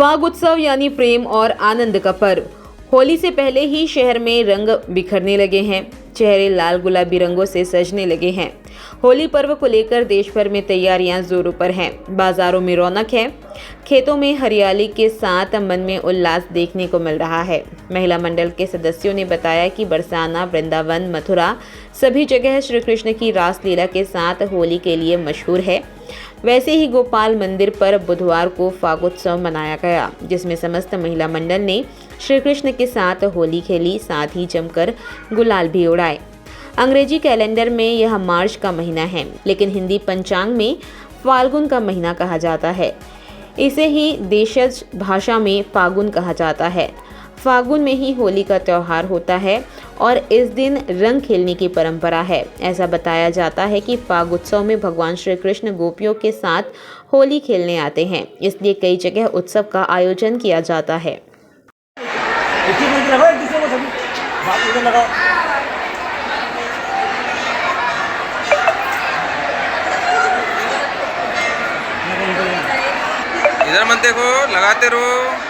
फाग उत्सव यानी प्रेम और आनंद का पर्व। होली से पहले ही शहर में रंग बिखरने लगे हैं। चेहरे लाल गुलाबी रंगों से सजने लगे हैं। होली पर्व को लेकर देश भर में तैयारियां जोरों पर हैं। बाजारों में रौनक है। खेतों में हरियाली के साथ मन में उल्लास देखने को मिल रहा है। महिला मंडल के सदस्यों ने बताया कि बरसाना, वृंदावन, मथुरा सभी जगह श्री कृष्ण की रासलीला के साथ होली के लिए मशहूर है। वैसे ही गोपाल मंदिर पर बुधवार को फागोत्सव मनाया गया, जिसमें समस्त महिला मंडल ने श्री कृष्ण के साथ होली खेली, साथ ही जमकर गुलाल भी उड़ाए। अंग्रेजी कैलेंडर में यह मार्च का महीना है, लेकिन हिंदी पंचांग में फाल्गुन का महीना कहा जाता है। इसे ही देशज भाषा में फागुन कहा जाता है। फागुन में ही होली का त्यौहार होता है और इस दिन रंग खेलने की परंपरा है। ऐसा बताया जाता है कि फाग उत्सव में भगवान श्री कृष्ण गोपियों के साथ होली खेलने आते हैं, इसलिए कई जगह उत्सव का आयोजन किया जाता है। इधर मत देखो, लगाते रहो।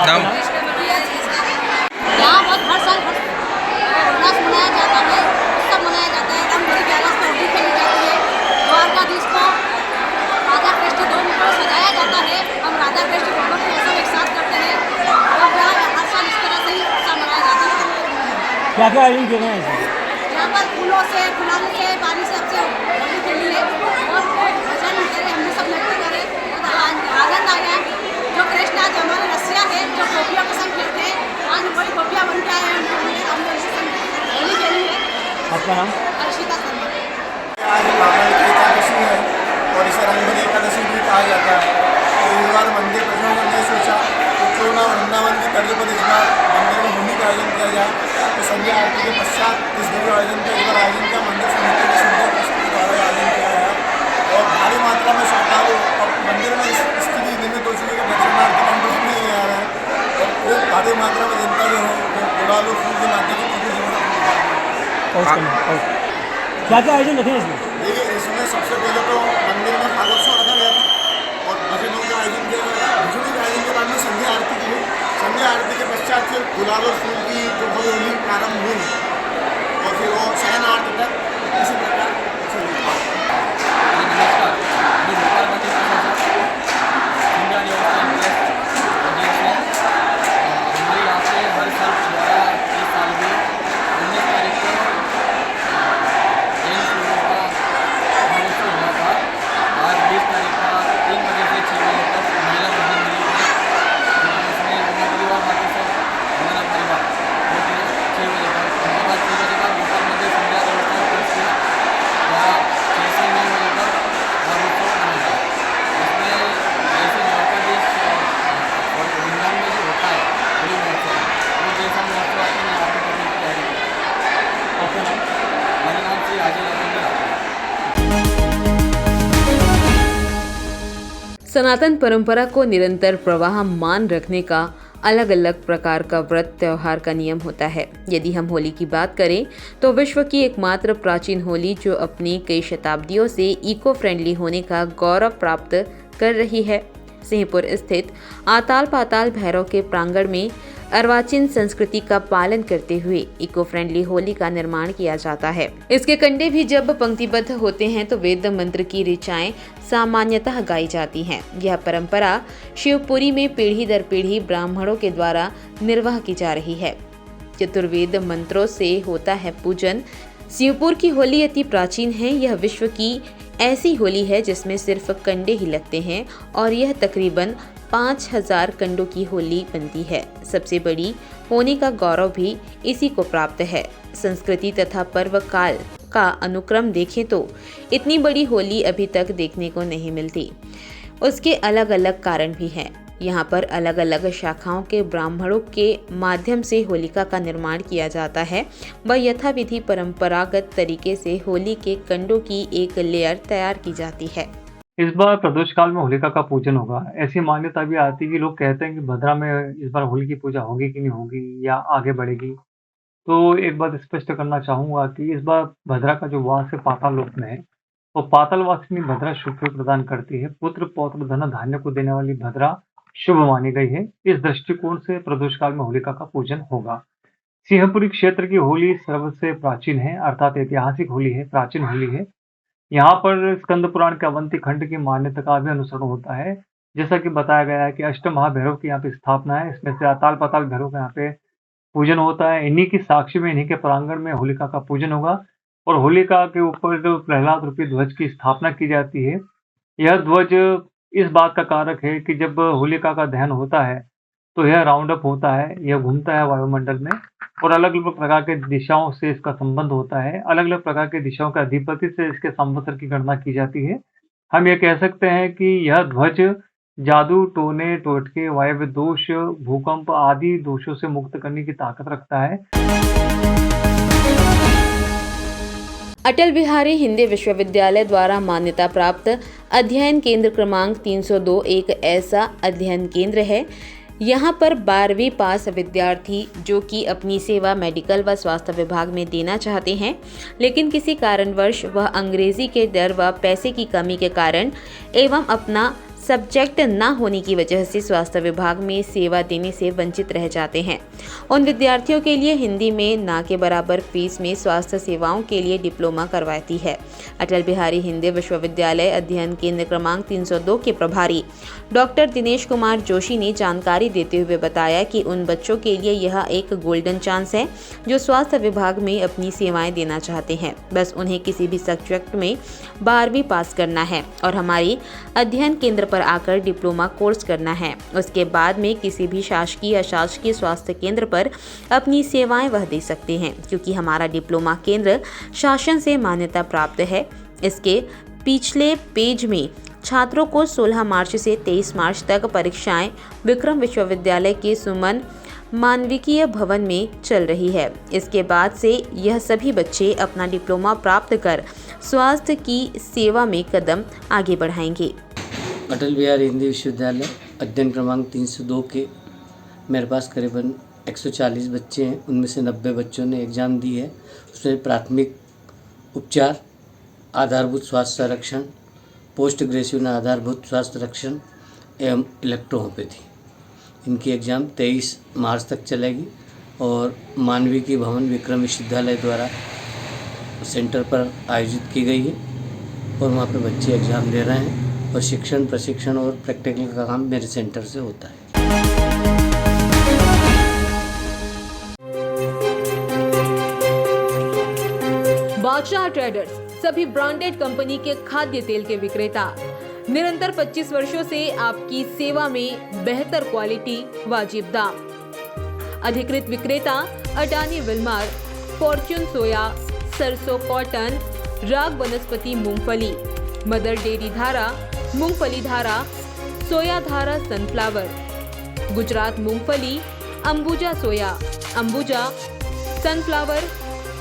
नाम यहाँ बहुत हर साल उल्लास मनाया जाता है, उत्सव मनाया जाता है। रंगोली की आवाज़ पर होली खेली जाती है। द्वारकाधीश को राधा कृष्ण दो रूप में सजाया जाता है। हम राधा कृष्ण दोनों को सब एक साथ करते हैं और यहाँ हर साल इस तरह से ही उत्सव मनाया जाता है। क्या क्या आयोजन किए गए हैं? यहाँ पर फूलों से, गुलाल से, पानी से सबसे होली खेली है और भजन करे, हमने सब नृत्य करे, आनंद आया। जो कृष्ण आज हमारे रसिया है, जो गोपियों के संग खेलते हैं, आज बड़ी गोपियाँ बन के आए हैं। हमने उनके संग होली खेली है। आपका नाम? अर्शिता शर्मा। आज माघी एकादशी है और इसे रंगभरी एकादशी भी कहा जाता है। तो इस बार मंदिर प्रशासन ने सोचा कि क्यों ना वृंदावन की तर्ज पर इस बार मंदिर में होली का आयोजन किया जाए। तो संध्या आरती के पश्चात इस दिव्य आयोजन का इस बार आयोजन किया। मंदिर समिति के संध्या ट्रस्ट के द्वारा आयोजन किया गया और भारी मात्रा में श्रद्धालु मंदिर में स्थिति निमित्त हो चुकी है। दर्शनार्थी मंदिर नहीं आ रहे हैं और खूब भारी मात्रा में जनता जो है वो गुलाल और फूल के माध्यम से क्या क्या आयोजन रखे हैं इसमें? देखिए, इसमें सबसे पहले तो मंदिर में फागोत्सव रखा गया था और भजनों का आयोजन किया गया। भजनों के आयोजन के बाद में संध्या आरती की। संध्या आरती के पश्चात फिर गुलाल और फूल की जो होली प्रारंभ हुई और फिर वो शयन आरती तक इसी प्रकार चली। सनातन परंपरा को निरंतर प्रवाहमान रखने का अलग अलग प्रकार का व्रत त्योहार का नियम होता है। यदि हम होली की बात करें तो विश्व की एकमात्र प्राचीन होली जो अपनी कई शताब्दियों से इको फ्रेंडली होने का गौरव प्राप्त कर रही है। सिंहपुर स्थित आताल पाताल भैरव के प्रांगण में अर्वाचीन संस्कृति का पालन करते हुए इको फ्रेंडली होली का निर्माण किया जाता है। इसके कंडे भी जब पंक्तिबद्ध होते हैं तो वेद मंत्र की ऋचाएं सामान्यतः गाई जाती हैं। यह परंपरा शिवपुरी में पीढ़ी दर पीढ़ी ब्राह्मणों के द्वारा निर्वाह की जा रही है। चतुर्वेद मंत्रों से होता है पूजन। शिवपुर की होली अति प्राचीन है। यह विश्व की ऐसी होली है जिसमें सिर्फ कंडे ही लगते हैं और यह तकरीबन 5000 कंडों की होली बनती है। सबसे बड़ी होने का गौरव भी इसी को प्राप्त है। संस्कृति तथा पर्व काल का अनुक्रम देखें तो इतनी बड़ी होली अभी तक देखने को नहीं मिलती। उसके अलग अलग कारण भी हैं। यहाँ पर अलग अलग शाखाओं के ब्राह्मणों के माध्यम से होलिका का निर्माण किया जाता है व यथाविधि परंपरागत तरीके से होली के कंडों की एक लेयर तैयार की जाती है। इस बार प्रदोष काल में होलिका का पूजन होगा। ऐसी मान्यता भी आती है कि लोग कहते हैं कि भद्रा में इस बार होली की पूजा होगी कि नहीं होगी या आगे बढ़ेगी। तो एक बात स्पष्ट करना चाहूंगा कि इस बार भद्रा का जो वास है पाताल लोक में है, वो पाताल वासिनी भद्रा शुभ प्रदान करती है। पुत्र पौत्र धन धान्य को देने वाली भद्रा शुभ मानी गई है। इस दृष्टिकोण से प्रदोष काल में होलिका का पूजन होगा। सिंहपुरी क्षेत्र की होली सबसे प्राचीन है, अर्थात ऐतिहासिक होली है, प्राचीन होली है। यहाँ पर स्कंद पुराण के अवंती खंड की मान्यता का भी अनुसरण होता है। जैसा कि बताया गया है कि अष्ट महाभैरव की यहाँ पे स्थापना है। इसमें से अताल पाताल भैरव का यहाँ पे पूजन होता है। इन्हीं की साक्षी में, इन्हीं के प्रांगण में होलिका का पूजन होगा और होलिका के ऊपर जो प्रहलाद रूपी ध्वज की स्थापना की जाती है। यह ध्वज इस बात का कारक है कि जब होलिका का दहन होता है तो यह राउंड अप होता है, यह घूमता है वायुमंडल में और अलग अलग प्रकार के दिशाओं से इसका संबंध होता है। अलग अलग प्रकार के दिशाओं के अधिपति से इसके संवत्सर की गणना की जाती है। हम ये कह सकते हैं कि यह ध्वज जादू, टोने, टोटके, वायव्य दोष, भूकंप आदि दोषों से मुक्त करने की ताकत रखता है। अटल बिहारी हिंदी विश्वविद्यालय द्वारा मान्यता प्राप्त अध्ययन केंद्र क्रमांक 302 एक ऐसा अध्ययन केंद्र है। यहाँ पर 12वीं पास विद्यार्थी जो कि अपनी सेवा मेडिकल व स्वास्थ्य विभाग में देना चाहते हैं, लेकिन किसी कारणवश वह अंग्रेजी के डर व पैसे की कमी के कारण एवं अपना सब्जेक्ट न होने की वजह से स्वास्थ्य विभाग में सेवा देने से वंचित रह जाते हैं। उन विद्यार्थियों के लिए हिंदी में ना के बराबर फीस में स्वास्थ्य सेवाओं के लिए डिप्लोमा करवाती है। अटल बिहारी हिंदी विश्वविद्यालय अध्ययन केंद्र क्रमांक 302 के प्रभारी डॉक्टर दिनेश कुमार जोशी ने जानकारी देते हुए बताया कि उन बच्चों के लिए यह एक गोल्डन चांस है जो स्वास्थ्य विभाग में अपनी सेवाएं देना चाहते हैं। बस उन्हें किसी भी सब्जेक्ट में 12वीं पास करना है और हमारी अध्ययन केंद्र पर आकर डिप्लोमा कोर्स करना है। उसके बाद में किसी भी शासकीय अशासकीय स्वास्थ्य केंद्र पर अपनी सेवाएं वह दे सकते हैं, क्योंकि हमारा डिप्लोमा केंद्र शासन से मान्यता प्राप्त है। इसके पिछले पेज में छात्रों को 16 मार्च से 23 मार्च तक परीक्षाएं विक्रम विश्वविद्यालय के सुमन मानविकीय भवन में चल रही है। इसके बाद से यह सभी बच्चे अपना डिप्लोमा प्राप्त कर स्वास्थ्य की सेवा में कदम आगे बढ़ाएंगे। अटल बिहारी हिंदी विश्वविद्यालय अध्ययन क्रमांक 302 के मेरे पास करीबन 140 बच्चे हैं। उनमें से 90 बच्चों ने एग्ज़ाम दी है। उसमें प्राथमिक उपचार, आधारभूत स्वास्थ्य संरक्षण, पोस्ट ग्रेजुएशन आधारभूत स्वास्थ्य संरक्षण एवं इलेक्ट्रोहोपैथी। इनकी एग्ज़ाम 23 मार्च तक चलेगी और मानविकी भवन विक्रम विश्वविद्यालय द्वारा सेंटर पर आयोजित की गई है और वहाँ पे बच्चे एग्ज़ाम दे रहे हैं और शिक्षण, प्रशिक्षण और प्रैक्टिकल का काम मेरे सेंटर से होता है। बादशाह ट्रेडर्स सभी ब्रांडेड कंपनी के खाद्य तेल के विक्रेता, निरंतर 25 वर्षों से आपकी सेवा में बेहतर क्वालिटी, वाजिब दाम। अधिकृत विक्रेता अडानी विलमार, फॉर्च्यून सोया, सरसों कॉटन, राग वनस्पति मूंगफली, मदर डेयरी धारा, मूंगफली धारा, सोया धारा सनफ्लावर, गुजरात मूंगफली, अंबुजा सोया, अंबुजा सनफ्लावर,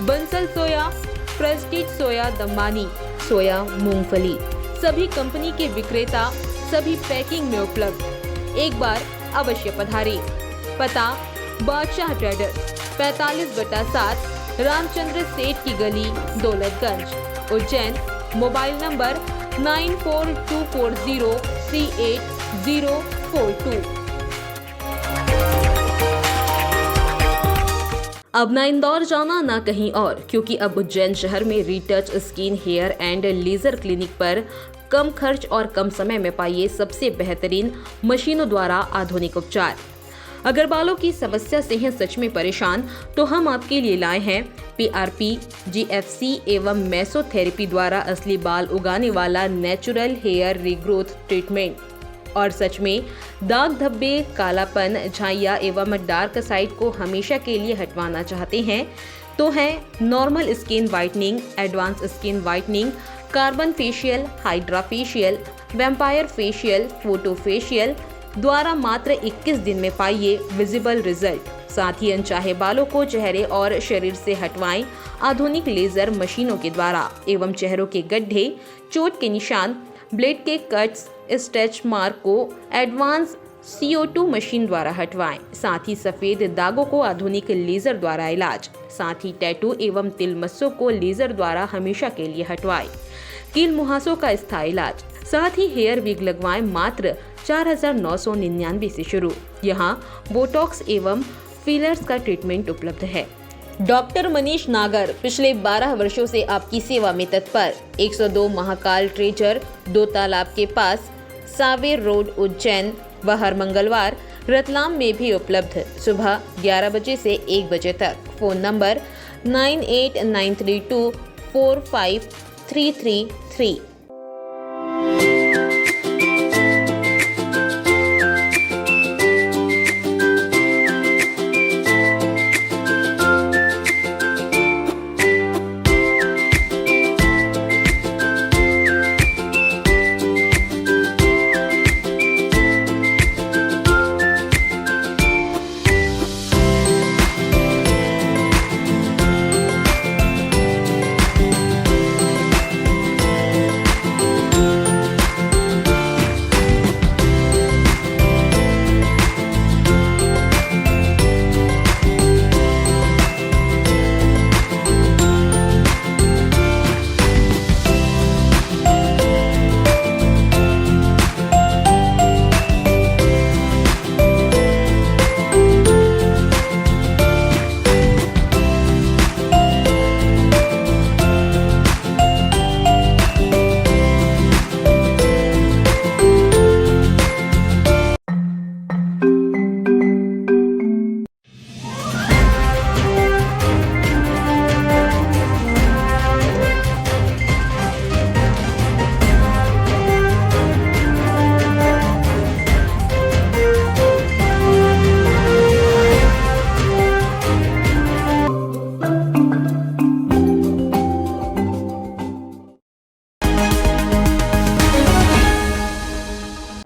बंसल सोया, प्रेस्टीज सोया दमानी, सोया मूंगफली। सभी कंपनी के विक्रेता सभी पैकिंग में उपलब्ध। एक बार अवश्य पधारें। पता बादशाह ट्रेडर्स 45/7 रामचंद्र सेठ की गली, दौलतगंज, उज्जैन। Mobile number 94240383 042। अब ना इंदौर जाना ना कहीं और, क्योंकि अब उज्जैन शहर में retouch skin hair and laser clinic पर कम खर्च और कम समय में पाइए सबसे बेहतरीन मशीनों द्वारा आधुनिक उपचार। अगर बालों की समस्या से हैं सच में परेशान, तो हम आपके लिए लाए हैं PRP, GFC एवं मेसोथेरेपी द्वारा असली बाल उगाने वाला नेचुरल हेयर रीग्रोथ ट्रीटमेंट। और सच में दाग धब्बे, कालापन, झाइयाँ एवं डार्क साइड को हमेशा के लिए हटवाना चाहते हैं तो है normal skin whitening, advance skin whitening, carbon facial, hydra facial, vampire facial, photo facial द्वारा मात्र 21 दिन में पाइए विजिबल रिजल्ट। साथ ही अनचाहे बालों को चेहरे और शरीर से हटवाएं आधुनिक लेजर मशीनों के द्वारा एवं चेहरों के गड्ढे, चोट के निशान, ब्लेड के कट्स, स्ट्रेच मार्क को एडवांस CO2 मशीन द्वारा हटवाएं। साथ ही सफेद दागों को आधुनिक लेजर द्वारा इलाज। साथ ही टैटू एवं तिल मस्सों को लेजर द्वारा हमेशा के लिए हटवाएं। कील मुहासों का स्थायी इलाज। साथ ही हेयर विग लगवाएं मात्र 4,999 से शुरू। यहाँ बोटॉक्स एवं फिलर्स का ट्रीटमेंट उपलब्ध है। डॉक्टर मनीष नागर पिछले 12 वर्षों से आपकी सेवा में तत्पर। 102 महाकाल ट्रेजर, 2 तालाब के पास, सावेर रोड, उज्जैन व हर मंगलवार रतलाम में भी उपलब्ध। सुबह 11 बजे से 1 बजे तक। Phone number 9893245333।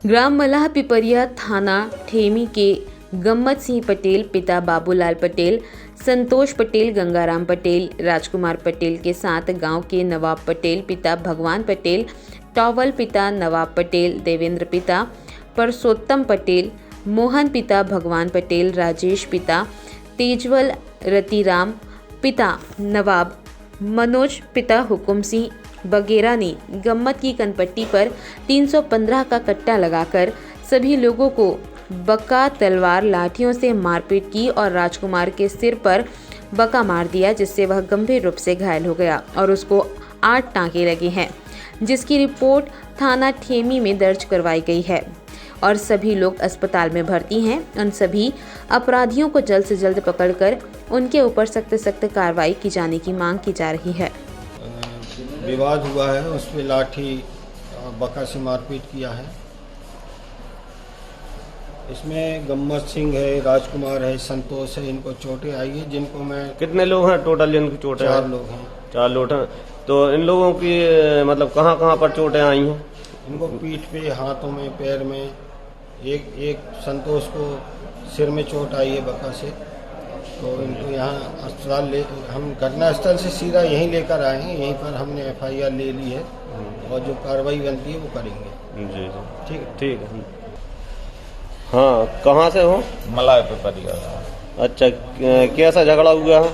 ग्राम मलाह पिपरिया, थाना ठेमी के गम्मत सिंह पटेल पिता बाबूलाल पटेल, संतोष पटेल, गंगाराम पटेल, राजकुमार पटेल के साथ गांव के नवाब पटेल पिता भगवान पटेल, टॉवल पिता नवाब पटेल, देवेंद्र पिता परसोत्तम पटेल, मोहन पिता भगवान पटेल, राजेश पिता तेजवल, रतिराम पिता नवाब, मनोज पिता हुकुम सिंह वगैरह ने गम्मत की कनपट्टी पर 315 का कट्टा लगाकर सभी लोगों को बक्का, तलवार, लाठियों से मारपीट की और राजकुमार के सिर पर बक्का मार दिया, जिससे वह गंभीर रूप से घायल हो गया और उसको 8 टांके लगे हैं, जिसकी रिपोर्ट थाना ठेमी में दर्ज करवाई गई है और सभी लोग अस्पताल में भर्ती हैं। उन सभी अपराधियों को जल्द से जल्द पकड़कर उनके ऊपर सख्त से सख्त कार्रवाई की जाने की मांग की जा रही है। विवाद हुआ है, उस पर लाठी बक्का से मारपीट किया है। इसमें गम्मत सिंह है, राजकुमार है, संतोष है, इनको चोटें आई है, जिनको मैं कितने लोग हैं टोटल जिनकी चोटें? 4 लोग हैं। 4 लोग हैं। तो इन लोगों की मतलब कहाँ कहाँ पर चोटें आई हैं? इनको पीठ पे, हाथों में, पैर में। एक संतोष को सिर में चोट आई है बक्का से, तो इनको यहाँ अस्पताल हम घटनास्थल से सीधा यहीं लेकर आए हैं। यहीं पर हमने FIR ले ली है और जो कार्रवाई बनती है वो करेंगे। जी जी, ठीक है, ठीक है। हाँ, कहाँ से हो? मलाह पिपरिया। अच्छा, कैसा झगड़ा हुआ है?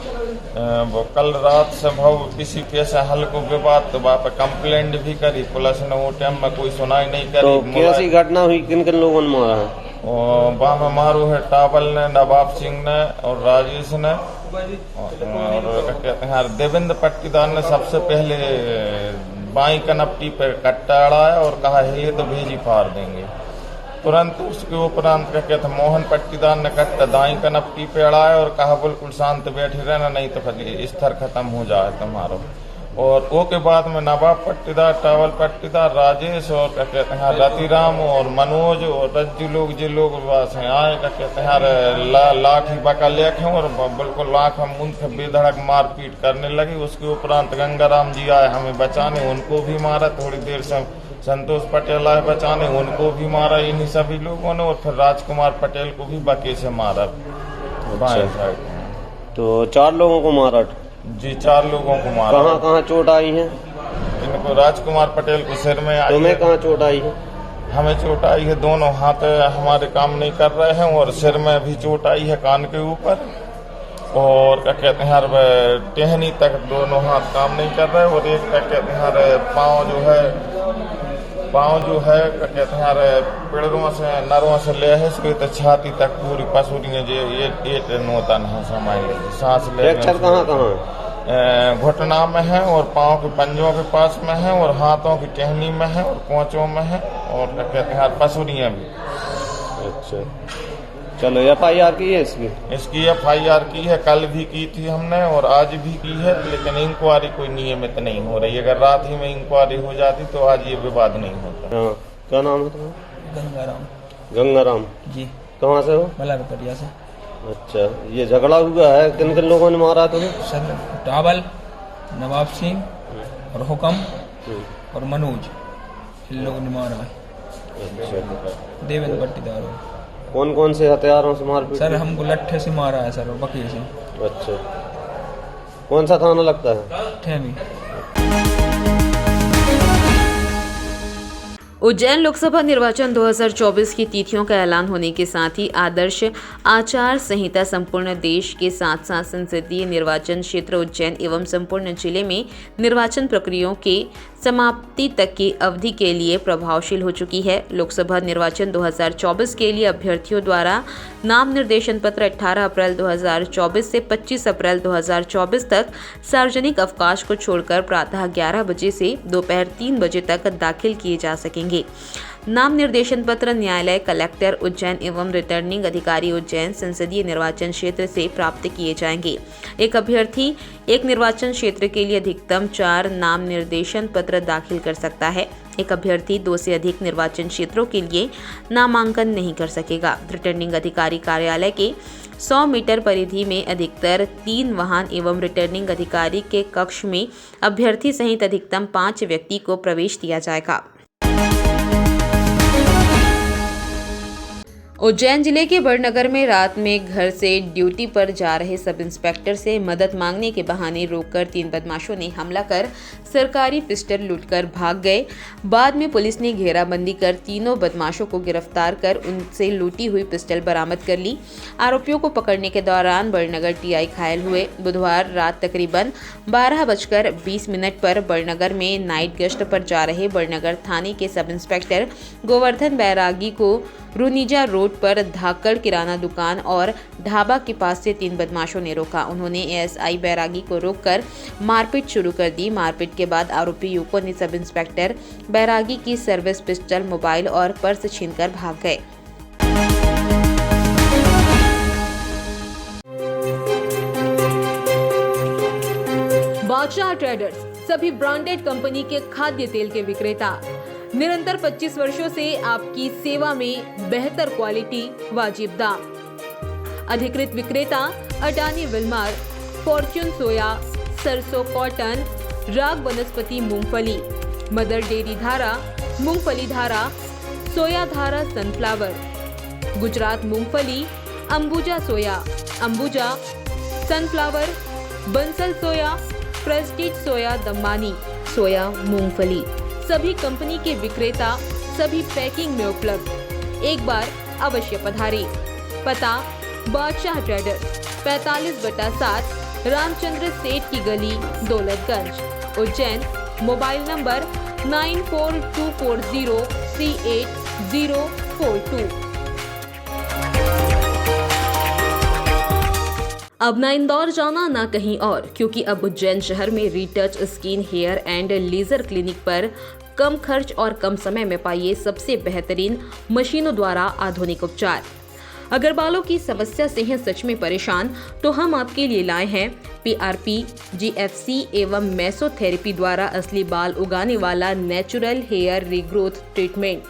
वो कल रात से भाव किसी के से हल्को विवाद तो वहाँ पे कंप्लेंट भी करी, पुलिस ने वो टाइम में कोई सुनाई नहीं करी। तो कैसी घटना हुई, किन किन लोगों ने मारा है? और वहाँ में मारू है टावल ने, नवाब सिंह ने और राजेश ने और क्या कहते हैं देवेंद्र पट्टीदार ने सबसे पहले बाई कनपटी पे कट्टा अड़ाया और कहा हिले तो भेजी फाड़ देंगे। तुरंत उसके उपरांत क्या कहते हैं मोहन पट्टीदार ने कट्टा दाई कनपटी पे अड़ाया और कहा बिल्कुल शांत बैठे रहना, नहीं तो फिर स्तर खत्म हो जाए तुम्हारा। और वो के बाद में नवाब पट्टीदार, टावल पट्टीदार, राजेश और क्या कहते हैं रतिराम और मनोज और रज्जू लोग जो लोग से आए क्या कहते हैं लाठी बका लेके और बिल्कुल आँख में मुंह से बेधड़क मारपीट करने लगी। उसके उपरांत गंगाराम जी आए हमें बचाने, उनको भी मारा। थोड़ी देर से संतोष पटेल आए बचाने, उनको भी मारा इन्हीं सभी लोगों ने। और फिर राजकुमार पटेल को भी बके से मारा बाएं साइड। तो 4 लोगों को मारा? जी 4 लोगों को मारा। कहाँ कहाँ चोट आई है? इनको राजकुमार पटेल को सिर में आई। तुम्हें कहाँ चोट आई है? हमें चोट आई है, दोनों हाथ हमारे काम नहीं कर रहे हैं और सिर में भी चोट आई है कान के ऊपर। और क्या कहते हैं टहनी तक दोनों हाथ काम नहीं कर रहे। और एक क्या कहते हैं पाँव जो है क्या कहते हैं पेड़ों से नरों से ले है इसके तो छाती तक पूरी पसूरियाँ जो ये नोतन है समाई लगी। सांस ले कहाँ कहाँ? घुटना में है और पाँव के पंजों के पास में है और हाथों की टहनी में है और पोंचों में है और क्या कहते हैं पसूरियाँ भी। अच्छा चलो FIR की है इसकी FIR की है, कल भी की थी हमने और आज भी की है, लेकिन इंक्वायरी कोई नियमित नहीं हो रही। अगर रात ही में इंक्वायरी हो जाती तो आज ये विवाद नहीं होता। हाँ क्या नाम है तुम्हारा? गंगाराम। गंगाराम जी, कहाँ से हो? मलारपटिया से। अच्छा, ये झगड़ा हुआ है, किन किन लोगों ने मारा तुम्हें? सर टावल, नवाब सिंह और हुकम और मनोज, इन लोगों ने मारा है। अच्छा, देवेंद्र पट्टीदार। कौन कौन से हथियारों से मारपीट? सर हमको लट्ठे से मारा है सर, और बकरी से। अच्छा, कौन सा थाना लगता है? ठेमी। उज्जैन लोकसभा निर्वाचन 2024 की तिथियों का ऐलान होने के साथ ही आदर्श आचार संहिता संपूर्ण देश के साथ साथ संसदीय निर्वाचन क्षेत्र उज्जैन एवं संपूर्ण जिले में निर्वाचन प्रक्रियाओं के समाप्ति तक की अवधि के लिए प्रभावशील हो चुकी है। लोकसभा निर्वाचन 2024 के लिए अभ्यर्थियों द्वारा नाम निर्देशन पत्र 18 अप्रैल 2024 से 25 अप्रैल 2024 तक सार्वजनिक अवकाश को छोड़कर प्रातः 11 बजे से दोपहर 3 बजे तक दाखिल किए जा सकेंगे। नाम निर्देशन पत्र न्यायालय, कलेक्टर उज्जैन एवं रिटर्निंग अधिकारी उज्जैन संसदीय निर्वाचन क्षेत्र से प्राप्त किए जाएंगे। एक अभ्यर्थी एक निर्वाचन क्षेत्र के लिए अधिकतम 4 नाम निर्देशन पत्र दाखिल कर सकता है। एक अभ्यर्थी 2 से अधिक निर्वाचन क्षेत्रों के लिए नामांकन नहीं कर सकेगा। रिटर्निंग अधिकारी कार्यालय के 100 मीटर परिधि में अधिकतर 3 वाहन एवं रिटर्निंग अधिकारी के कक्ष में अभ्यर्थी सहित अधिकतम 5 व्यक्ति को प्रवेश दिया जाएगा। उज्जैन जिले के बड़नगर में रात में घर से ड्यूटी पर जा रहे सब इंस्पेक्टर से मदद मांगने के बहाने रोककर 3 बदमाशों ने हमला कर सरकारी पिस्टल लूटकर भाग गए। बाद में पुलिस ने घेराबंदी कर तीनों बदमाशों को गिरफ्तार कर उनसे लूटी हुई पिस्टल बरामद कर ली। आरोपियों को पकड़ने के दौरान बड़नगर TI घायल हुए। बुधवार रात तकरीबन 12:20 पर बड़नगर में नाइट गश्त पर जा रहे बड़नगर थाने के सब इंस्पेक्टर गोवर्धन बैरागी को रुनीजा रोड पर धाकड़ किराना दुकान और ढाबा के पास से 3 बदमाशों ने रोका। उन्होंने ASI बैरागी को रोककर मारपीट शुरू कर दी। मारपीट के बाद आरोपी युवकों ने सब इंस्पेक्टर बैरागी की सर्विस पिस्टल, मोबाइल और पर्स छीनकर भाग गए। बादशाह ट्रेडर्स सभी ब्रांडेड कंपनी के खाद्य तेल के विक्रेता। निरंतर 25 वर्षों से आपकी सेवा में बेहतर क्वालिटी, वाजिब दाम। अधिकृत विक्रेता अडानी विलमार, फॉर्च्यून सोया, सरसों कॉटन, राग वनस्पति मूंगफली, मदर डेयरी धारा, मूंगफली धारा, सोया धारा सनफ्लावर, गुजरात मूंगफली, अंबुजा सोया, अंबुजा, सनफ्लावर, बंसल सोया, प्रेस्टीज सोया दमानी, सोया मूंगफली। सभी कंपनी के विक्रेता सभी पैकिंग में उपलब्ध। एक बार अवश्य पधारें। पता बादशाह ट्रेडर्स 45/7 रामचंद्र सेठ की गली, दौलतगंज, उज्जैन। Mobile number 9424038042। अब ना इंदौर जाना ना कहीं और, क्योंकि अब उज्जैन शहर में retouch skin hair and laser clinic पर कम खर्च और कम समय में पाइए सबसे बेहतरीन मशीनों द्वारा आधुनिक उपचार। अगर बालों की समस्या से हैं सच में परेशान, तो हम आपके लिए लाए हैं PRP, GFC एवं मेसोथेरेपी द्वारा असली बाल उगाने वाला नेचुरल हेयर रीग्रोथ ट्रीटमेंट।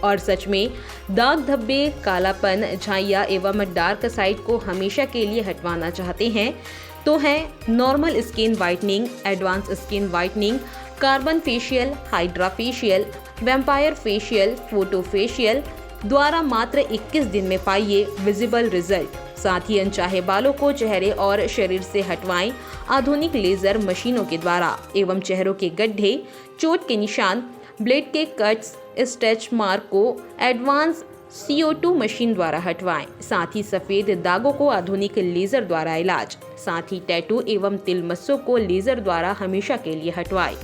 और सच में दाग धब्बे, कालापन, झाइयाँ एवं डार्क साइड को हमेशा के लिए हटवाना चाहते हैं तो है normal skin whitening, advance skin whitening, carbon facial, hydra facial, vampire facial, photo facial द्वारा मात्र 21 दिन में पाइए विजिबल रिजल्ट। साथ ही अनचाहे बालों को चेहरे और शरीर से हटवाएं आधुनिक लेजर मशीनों के द्वारा एवं चेहरों के गड्ढे, चोट के निशान, ब्लेड के कट्स, स्ट्रेच मार्क को एडवांस CO2 मशीन द्वारा हटवाएं। साथ ही सफेद दागों को आधुनिक लेजर द्वारा इलाज। साथ ही टैटू एवं तिल मस्सों को लेजर द्वारा हमेशा के लिए हटवाएं।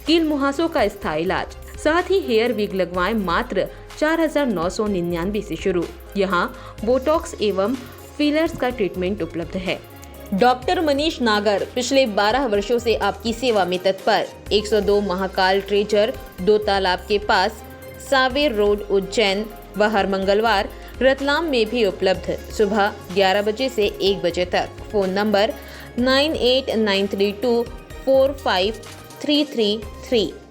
कील मुहासों का स्थायी इलाज। साथ ही हेयर विग लगवाएं मात्र 4999 से शुरू। यहाँ बोटॉक्स एवं फिलर्स का ट्रीटमेंट उपलब्ध है। डॉक्टर मनीष नागर पिछले 12 वर्षों से आपकी सेवा में तत्पर। 102 महाकाल ट्रेजर, 2 तालाब के पास, सावेर रोड, उज्जैन व हर मंगलवार रतलाम में भी उपलब्ध। सुबह 11 बजे से 1 बजे तक। Phone number 9893245333।